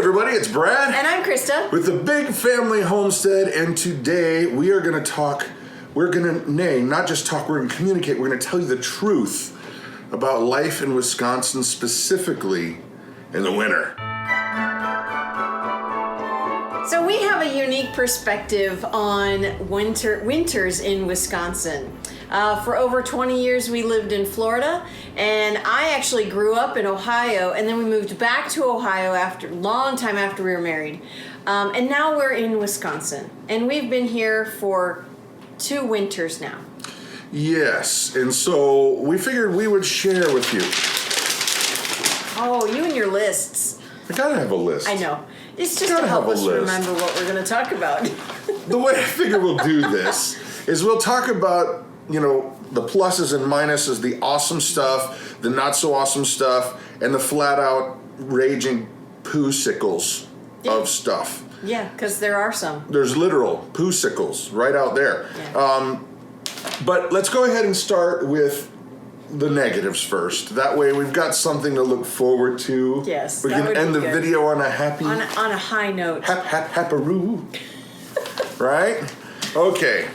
everybody, it's Brad. And I'm Christa. With the Big Family Homestead, and today we are going to talk, not just talk, we're going to communicate, we're going to tell you the truth about life in Wisconsin, specifically in the winter. So we have a unique perspective on winters in Wisconsin. For over 20 years we lived in Florida, and I actually grew up in Ohio, and then we moved back to Ohio long time after we were married. And now we're in Wisconsin, and we've been here for 2 winters now. Yes, and so we figured we would share with you. Oh, you and your lists. I gotta have a list. I know. It's just to help us remember what we're going to talk about. The way I figure we'll do this is we'll talk about, the pluses and minuses, the awesome stuff, the not so awesome stuff, and the flat out raging poo-sicles of stuff. Yeah, because there are some. There's literal poo-sicles right out there. Yeah. But let's go ahead and start with the negatives first. That way we've got something to look forward to. Yes, we can end the video on a happy... On a high note. Happaroo. Right? Okay.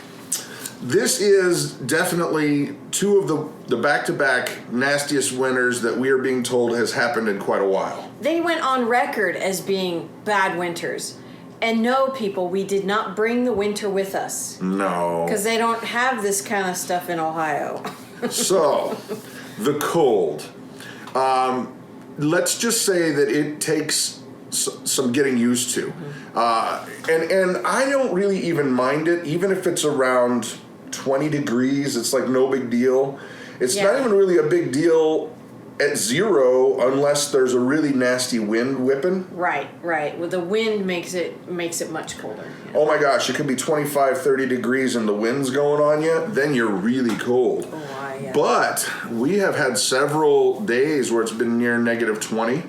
This is definitely 2 of the back-to-back nastiest winters that we are being told has happened in quite a while. They went on record as being bad winters. And no, people, we did not bring the winter with us. No. Because they don't have this kind of stuff in Ohio. So, the cold. Let's just say that it takes some getting used to. And I don't really even mind it, even if it's around 20 degrees. It's like no big deal. It's not even really a big deal at 0 unless there's a really nasty wind whipping. Right. Well, the wind makes it much colder. Yeah. Oh my gosh, it could be 25, 30 degrees and the wind's going on you, then you're really cold. Oh, yeah. But we have had several days where it's been near negative 20.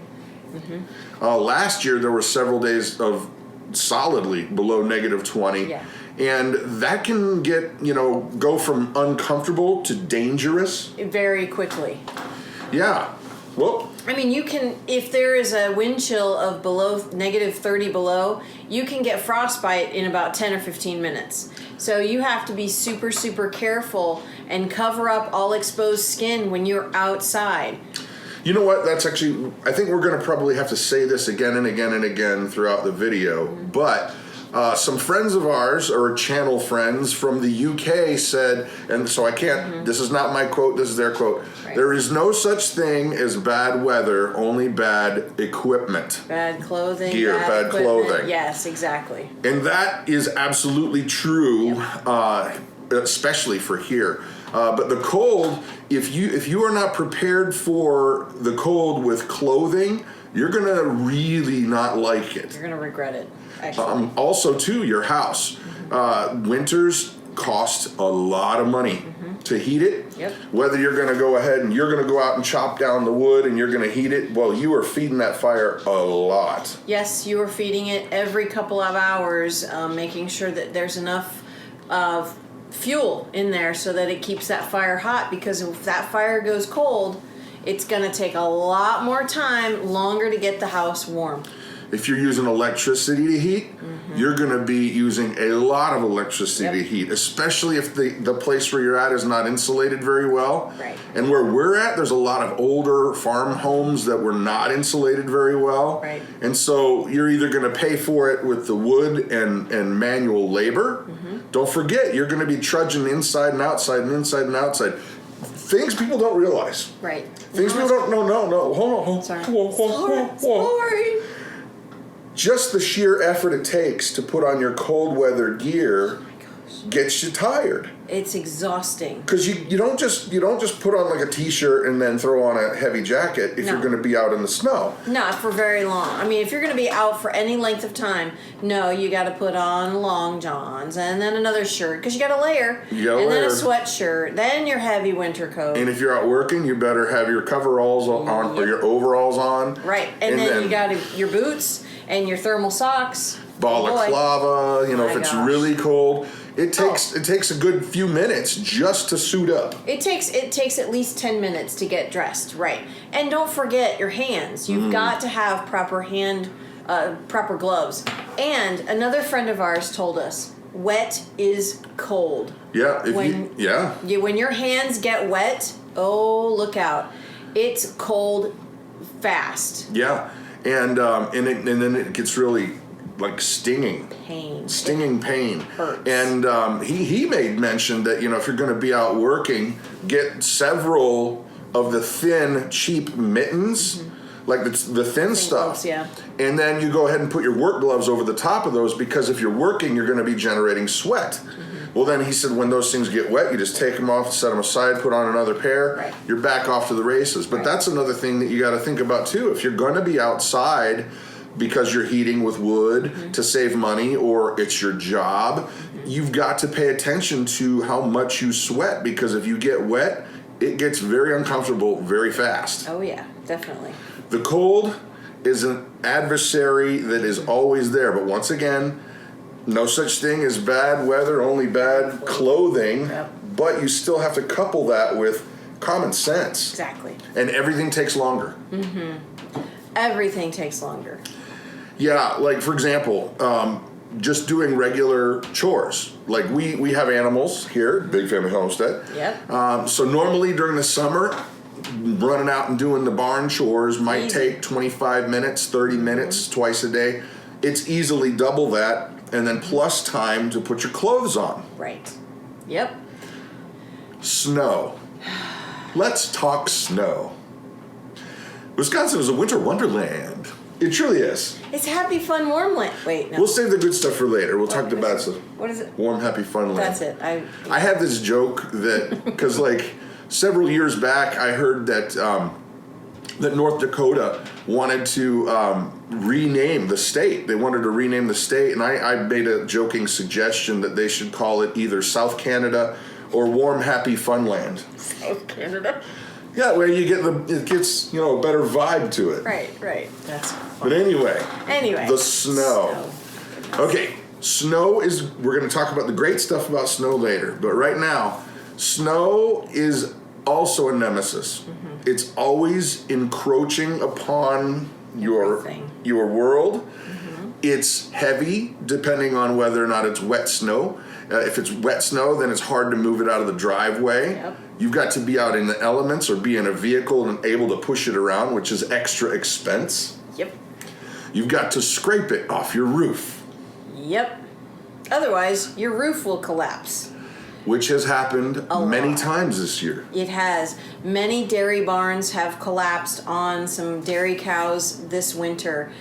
Mm-hmm. Last year there were several days of solidly below negative 20. Yeah. And that can get, go from uncomfortable to dangerous. Very quickly. Yeah. Well, I mean, you can, if there is a wind chill of below negative 30 below, you can get frostbite in about 10 or 15 minutes. So you have to be super, super careful and cover up all exposed skin when you're outside. You know what? That's actually, I think we're going to probably have to say this again and again and again throughout the video, but some friends of ours, or channel friends from the UK said, and so I can't, this is not my quote, this is their quote, there is no such thing as bad weather, only bad equipment. Bad clothing. Gear, bad clothing. Yes, exactly. And that is absolutely true, especially for here. But the cold, if you are not prepared for the cold with clothing, you're going to really not like it. You're going to regret it, actually. Also, too, your house. Winters cost a lot of money to heat it. Yep. Whether you're going to go ahead and you're going to go out and chop down the wood and you're going to heat it, well, you are feeding that fire a lot. Yes, you are feeding it every couple of hours, making sure that there's enough fuel in there so that it keeps that fire hot, because if that fire goes cold, it's going to take a lot more time, longer to get the house warm. If you're using electricity to heat, you're going to be using a lot of electricity to heat, especially if the place where you're at is not insulated very well. Right. And where we're at, there's a lot of older farm homes that were not insulated very well. Right. And so you're either going to pay for it with the wood and manual labor. Don't forget, you're going to be trudging inside and outside and inside and outside. Things people don't realize. Right. Things people don't. No. Hold on. Sorry. Sorry. Just the sheer effort it takes to put on your cold weather gear gets you tired. It's exhausting. Because you don't just put on like a t-shirt and then throw on a heavy jacket if you're going to be out in the snow. Not for very long. I mean, if you're going to be out for any length of time, no, you got to put on long johns and then another shirt, because you got to layer. Then a sweatshirt, then your heavy winter coat. And if you're out working, you better have your coveralls on or your overalls on. Right, and then you got your boots and your thermal socks. Balaclava, if it's really cold. It takes a good few minutes just to suit up. It takes at least 10 minutes to get dressed, right? And don't forget your hands. You've got to have proper hand proper gloves. And another friend of ours told us, wet is cold. Yeah. When your hands get wet, oh, look out. It's cold fast. Yeah. And then it gets really like stinging pain. Hurts. And he made mention that, if you're going to be out working, get several of the thin, cheap mittens, like the thin stuff. Gloves, yeah. And then you go ahead and put your work gloves over the top of those, because if you're working, you're going to be generating sweat. Well, then he said when those things get wet, you just take them off, set them aside, put on another pair. Right. You're back off to the races. But that's another thing that you got to think about too. If you're going to be outside because you're heating with wood to save money, or it's your job, you've got to pay attention to how much you sweat, because if you get wet, it gets very uncomfortable very fast. Oh yeah, definitely. The cold is an adversary that is always there, but once again, no such thing as bad weather, only bad clothing. Yep. But you still have to couple that with common sense. Exactly. And everything takes longer. Everything takes longer. Yeah, like for example, just doing regular chores. Like we have animals here, Big Family Homestead. Yep. So normally during the summer, running out and doing the barn chores might take 25 minutes, 30 minutes twice a day. It's easily double that, and then plus time to put your clothes on. Right. Yep. Snow. Let's talk snow. Wisconsin is a winter wonderland. It truly is. It's happy, fun, warm land. Wait, no. We'll save the good stuff for later. We'll talk about some What is it? warm, happy, fun land. That's it. I have this joke that, because like several years back, I heard that that North Dakota wanted to rename the state. They wanted to rename the state, and I made a joking suggestion that they should call it either South Canada or Warm, Happy, Fun Land. South Canada? Yeah, where you get it gets a better vibe to it. Right. That's But anyway, the snow. Okay, snow is, we're going to talk about the great stuff about snow later, but right now, snow is also a nemesis. It's always encroaching upon your world. It's heavy, depending on whether or not it's wet snow. If it's wet snow, then it's hard to move it out of the driveway. Yep. You've got to be out in the elements or be in a vehicle and able to push it around, which is extra expense. Yep. You've got to scrape it off your roof. Yep. Otherwise, your roof will collapse. Which has happened many times this year. It has. Many dairy barns have collapsed on some dairy cows this winter.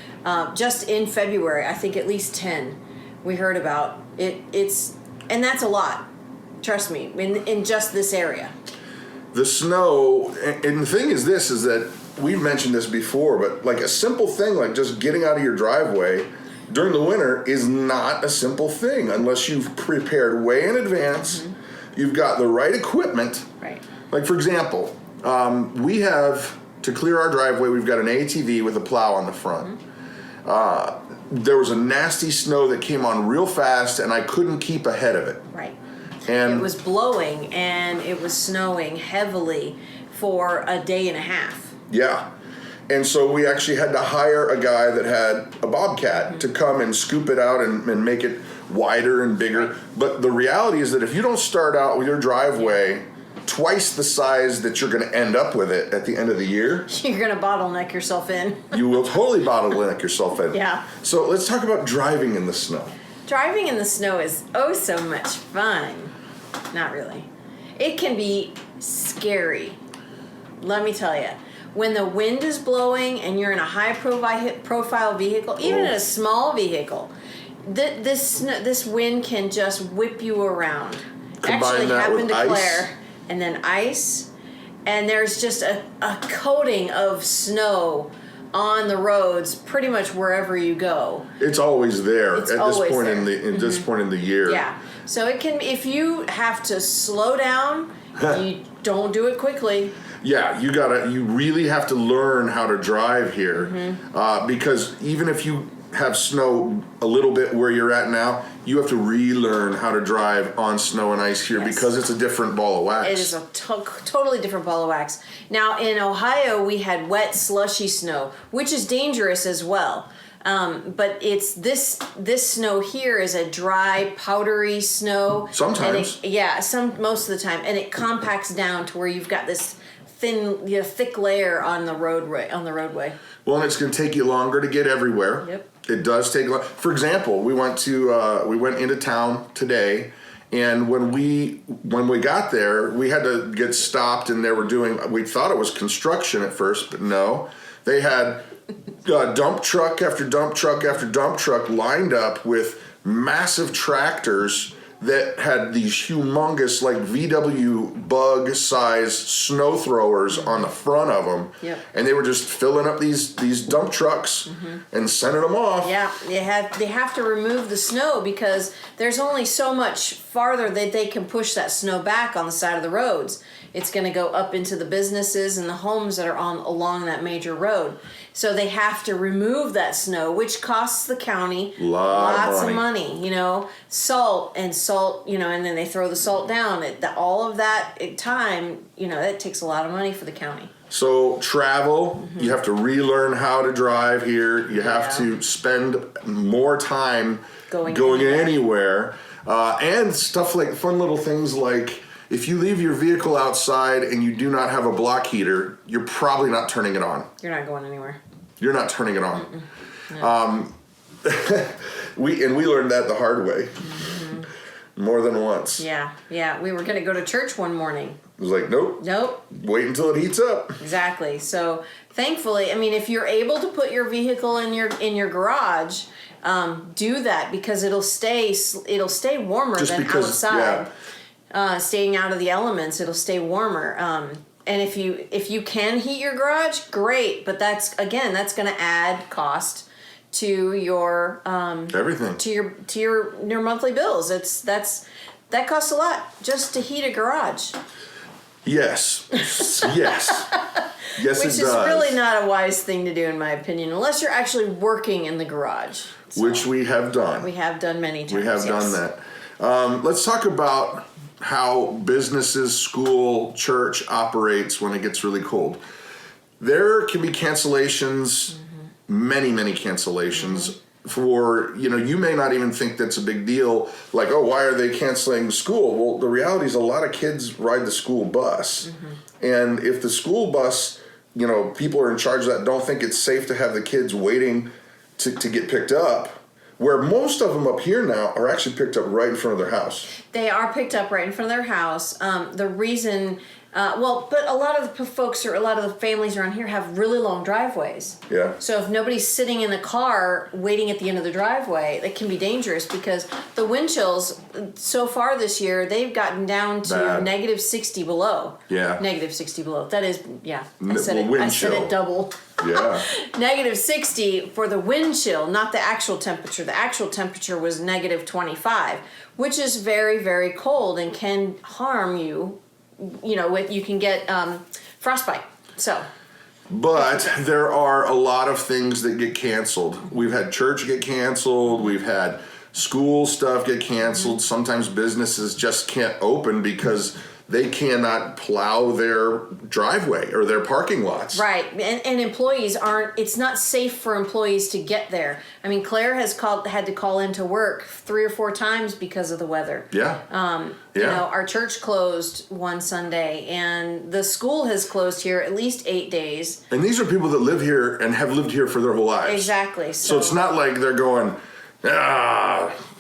Just in February, I think at least 10 we heard about. And that's a lot. Trust me, in just this area. The snow, and the thing is that we've mentioned this before, but like a simple thing like just getting out of your driveway during the winter is not a simple thing unless you've prepared way in advance. You've got the right equipment. Right. Like for example, we have, to clear our driveway, we've got an ATV with a plow on the front. There was a nasty snow that came on real fast, and I couldn't keep ahead of it. Right. And it was blowing and it was snowing heavily for a day and a half. Yeah. And so we actually had to hire a guy that had a bobcat to come and scoop it out and make it wider and bigger. Right. But the reality is that if you don't start out with your driveway twice the size that you're going to end up with it at the end of the year, you're going to bottleneck yourself in. You will totally bottleneck yourself in. Yeah. So let's talk about driving in the snow. Driving in the snow is oh so much fun. Not really. It can be scary. Let me tell you. When the wind is blowing and you're in a high-profile vehicle, even in a small vehicle, this wind can just whip you around. Combine that happened with to ice. Claire. And then ice. And there's just a coating of snow on the roads pretty much wherever you go. It's always there It's at always this point there. in this point in the year. Yeah. So it can, if you have to slow down, you don't do it quickly. Yeah, you really have to learn how to drive here, because even if you have snow a little bit where you're at now, you have to relearn how to drive on snow and ice here because it's a different ball of wax. It is a totally different ball of wax. Now in Ohio, we had wet, slushy snow, which is dangerous as well. But it's this snow here is a dry, powdery snow. Sometimes. Most of the time, and it compacts down to where you've got this thin, thick layer on the roadway. Well, and it's going to take you longer to get everywhere. Yep. It does take. For example, we went into town today, and when we got there, we had to get stopped, and they were doing. We thought it was construction at first, but no, they had dump truck after dump truck after dump truck lined up with massive tractors that had these humongous, like VW bug size snow throwers on the front of them. Yep. And they were just filling up these dump trucks and sending them off. Yeah, they have to remove the snow because there's only so much farther that they can push that snow back on the side of the roads. It's going to go up into the businesses and the homes that are along that major road. So they have to remove that snow, which costs the county lots of money. Salt, and then they throw the salt down. All of that time, that takes a lot of money for the county. So travel, you have to relearn how to drive here. You have to spend more time going anywhere. And stuff like fun little things like, if you leave your vehicle outside and you do not have a block heater, you're probably not turning it on. You're not going anywhere. You're not turning it on. No. We learned that the hard way. More than once. Yeah. We were going to go to church one morning. It was like, nope. Wait until it heats up. Exactly. So thankfully, if you're able to put your vehicle in your garage, do that because it'll stay warmer than outside. Yeah. Staying out of the elements, it'll stay warmer. And if you can heat your garage, great. But that's going to add cost to your everything, to your monthly bills. That costs a lot just to heat a garage. Yes. Yes, Which it does. Which is really not a wise thing to do, in my opinion, unless you're actually working in the garage. So, which we have done. We have done many times. We have done that. Let's talk about how businesses, school, church operates when it gets really cold. There can be cancellations, many cancellations for, you may not even think that's a big deal. Like, oh, why are they canceling school? Well, the reality is a lot of kids ride the school bus. And if the school bus, people are in charge of that, don't think it's safe to have the kids waiting to get picked up, where most of them up here now are actually picked up right in front of their house. They are picked up right in front of their house. The reason, but a lot of the folks or a lot of the families around here have really long driveways. Yeah. So if nobody's sitting in the car waiting at the end of the driveway, that can be dangerous because the wind chills so far this year, they've gotten down to negative 60 below. Yeah. Negative 60 below. That is, I said it double. Yeah. Negative 60 for the wind chill, not the actual temperature. The actual temperature was negative 25, which is very, very cold and can harm you. You can get frostbite. So. But there are a lot of things that get canceled. We've had church get canceled. We've had school stuff get canceled. Sometimes businesses just can't open because they cannot plow their driveway or their parking lots. Right. And employees it's not safe for employees to get there. Claire has had to call into work 3 or 4 times because of the weather. Yeah. Our church closed one Sunday and the school has closed here at least 8 days. And these are people that live here and have lived here for their whole lives. Exactly. So it's not like they're going,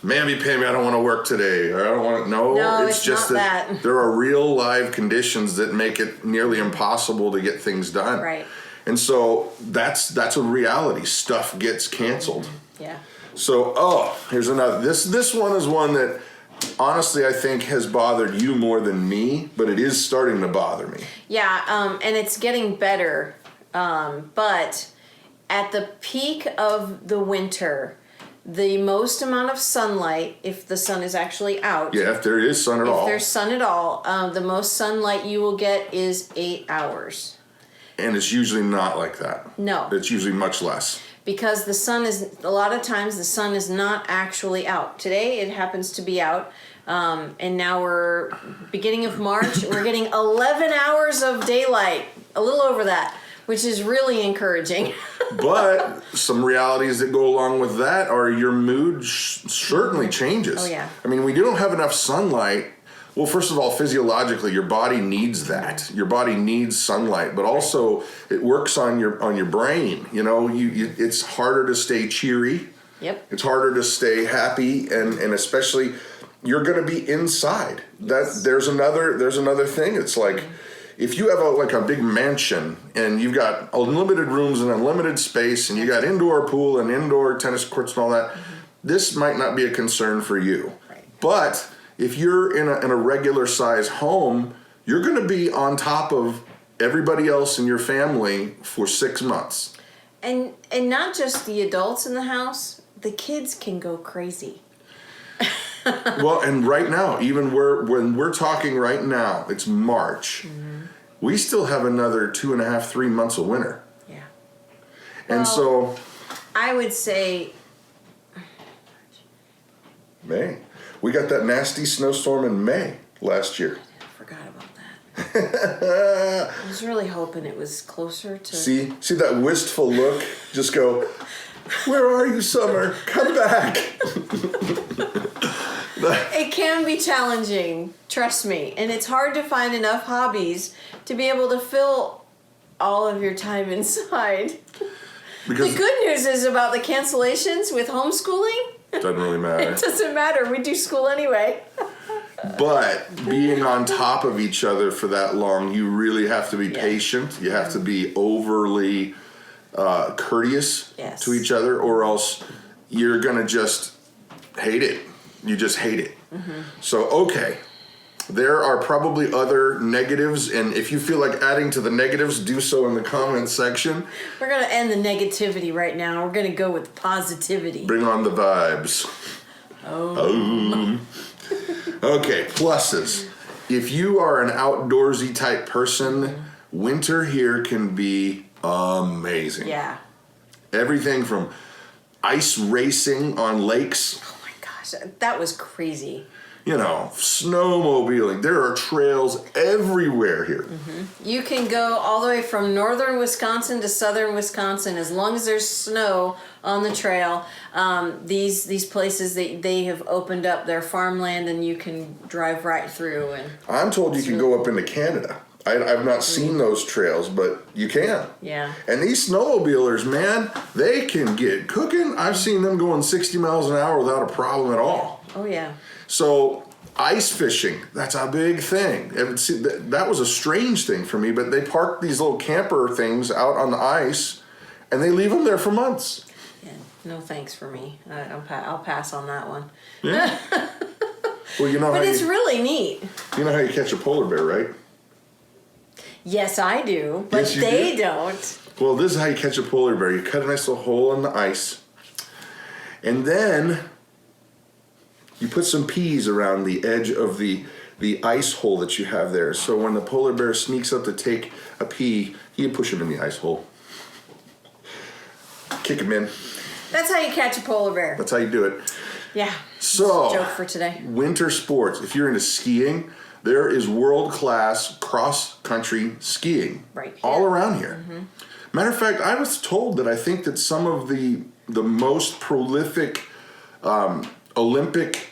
mammy, pay me, I don't want to work today. Or I don't want to. No, it's just that there are real live conditions that make it nearly impossible to get things done. Right. And so that's a reality. Stuff gets canceled. Yeah. So, here's another. This one is one that honestly I think has bothered you more than me, but it is starting to bother me. Yeah, and it's getting better. But at the peak of the winter, the most amount of sunlight, if the sun is actually out. Yeah, if there is sun at all. If there's sun at all, the most sunlight you will get is 8 hours. And it's usually not like that. No. It's usually much less. Because the sun a lot of times the sun is not actually out. Today it happens to be out. And now we're beginning of March. We're getting 11 hours of daylight, a little over that. which is really encouraging. But some realities that go along with that are your mood certainly changes. Oh, yeah. I mean, when you don't have enough sunlight, well, first of all, physiologically, your body needs that. Your body needs sunlight, but also it works on your brain. You know, it's harder to stay cheery. Yep. It's harder to stay happy, and especially you're going to be inside. Yes. There's another thing. It's like if you have a big mansion and you've got unlimited rooms and unlimited space, and you got indoor pool and indoor tennis courts and all that, this might not be a concern for you. Right. But if you're in a regular size home, you're going to be on top of everybody else in your family for 6 months. And not just the adults in the house, the kids can go crazy. Well, and right now, even when we're talking right now, it's March. We still have another 2.5, 3 months of winter. Yeah. And so I would say May. We got that nasty snowstorm in May last year. I forgot about that. I was really hoping it was closer to... See that wistful look? Just go, where are you, summer? Come back. It can be challenging, trust me. And it's hard to find enough hobbies to be able to fill all of your time inside. Because The good news is about the cancellations with homeschooling. it doesn't really matter. It doesn't matter. We do school anyway. But being on top of each other for that long, you really have to be Yeah. patient. You have to be overly courteous Yes. to each other, or else you're going to just hate it. You just hate it. So, okay. There are probably other negatives, and if you feel like adding to the negatives, do so in the comment section. We're going to end the negativity right now. We're going to go with positivity. Bring on the vibes. Oh. Okay, pluses. If you are an outdoorsy type person, winter here can be amazing. Yeah. Everything from ice racing on lakes, Oh my gosh, that was crazy. snowmobiling. There are trails everywhere here. You can go all the way from northern Wisconsin to southern Wisconsin as long as there's snow on the trail. These places, they have opened up their farmland and you can drive right through. And I'm told you can go up into Canada. I've not seen those trails, but you can. yeah. And these snowmobilers, man, they can get cooking. I've seen them going 60 miles an hour without a problem at all. Oh yeah. So ice fishing, that's a big thing. That was a strange thing for me, but they park these little camper things out on the ice, and they leave them there for months. Yeah. No thanks for me. I'll pass on that one. Yeah. Well, But it's really neat. You know how you catch a polar bear, right? Yes, I do, but Yes, you they do? don't. Well, this is how you catch a polar bear. You cut a nice little hole in the ice, and then you put some peas around the edge of the ice hole that you have there. So when the polar bear sneaks up to take a pea, you push him in the ice hole. Kick him in. That's how you catch a polar bear. That's how you do it. Yeah. So, joke for today. Winter sports. If you're into skiing, there is world-class cross-country skiing Right here. all around here. Matter of fact, I was told that I think that some of the most prolific Olympic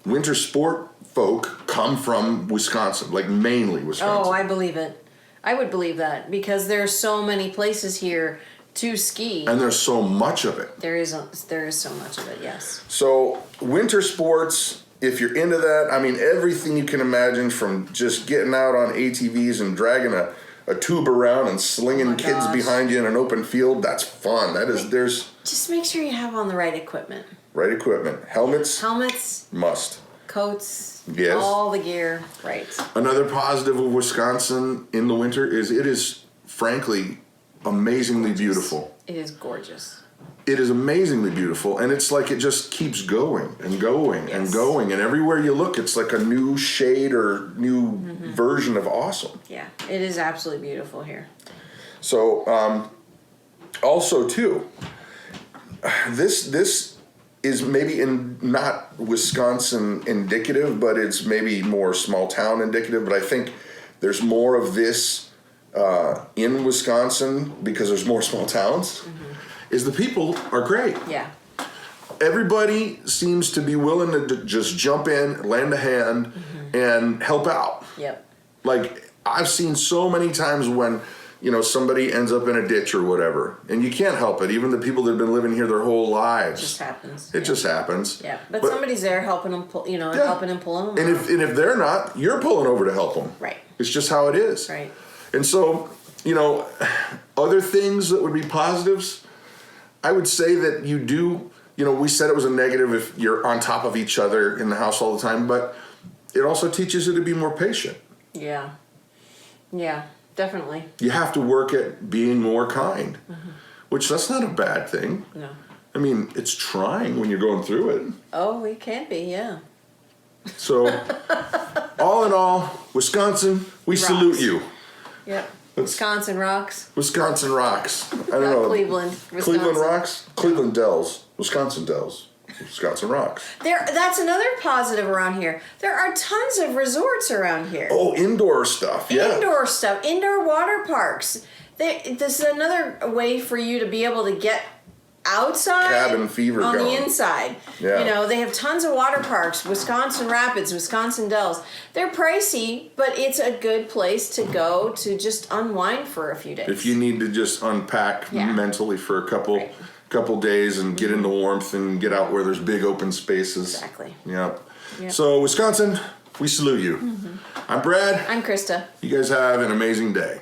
winter sport folk come from Wisconsin, like mainly Wisconsin. Oh, I believe it. I would believe that because there's so many places here to ski. And there's so much of it. There is so much of it, yes. So winter sports, if you're into that, I mean, everything you can imagine, from just getting out on ATVs and dragging a tube around and slinging kids gosh. behind you in an open field, that's fun. There's Just make sure you have on the right equipment. right equipment. Helmets, must. Coats, Yes. all the gear, right. Another positive of Wisconsin in the winter is it is, frankly, amazingly beautiful. It is gorgeous. It is amazingly beautiful, and it's like it just keeps going and going and Yes. going, and everywhere you look, it's like a new shade or new version of awesome. Yeah, it is absolutely beautiful here. So, also too, this is maybe not Wisconsin indicative, but it's maybe more small town indicative. But I think there's more of this in Wisconsin, because there's more small towns, is the people are great. Yeah. Everybody seems to be willing to just jump in, lend a hand, and help out. Yep. Like, I've seen so many times when, somebody ends up in a ditch or whatever, and you can't help it. Even the people that have been living here their whole lives. It just happens. It just happens. Yeah, but somebody's there helping them, helping and pulling them. And if they're not, you're pulling over to help them. Right. It's just how it is. Right. And so, other things that would be positives, I would say that you do, we said it was a negative if you're on top of each other in the house all the time, but it also teaches you to be more patient. Yeah. Yeah, definitely. You have to work at being more kind, which that's not a bad thing. No. I mean, it's trying when you're going through it. Oh, it can be, yeah. So, all in all, Wisconsin, we salute you. Yep. Wisconsin rocks. Wisconsin rocks. I don't Not know. Cleveland. Wisconsin. Cleveland rocks? Cleveland Dells. Wisconsin Dells. Wisconsin rocks. That's another positive around here. There are tons of resorts around here. Oh, indoor stuff. Yeah. Indoor stuff. Indoor water parks. This is another way for you to be able to get outside Cabin fever on going. the inside. Yeah. They have tons of water parks. Wisconsin Rapids, Wisconsin Dells. They're pricey, but it's a good place to go to just unwind for a few days. If you need to just unpack mentally for a couple days and get in the warmth and get out where there's big open spaces. Exactly. Yep. So, Wisconsin, we salute you. I'm Brad. I'm Krista. You guys have an amazing day.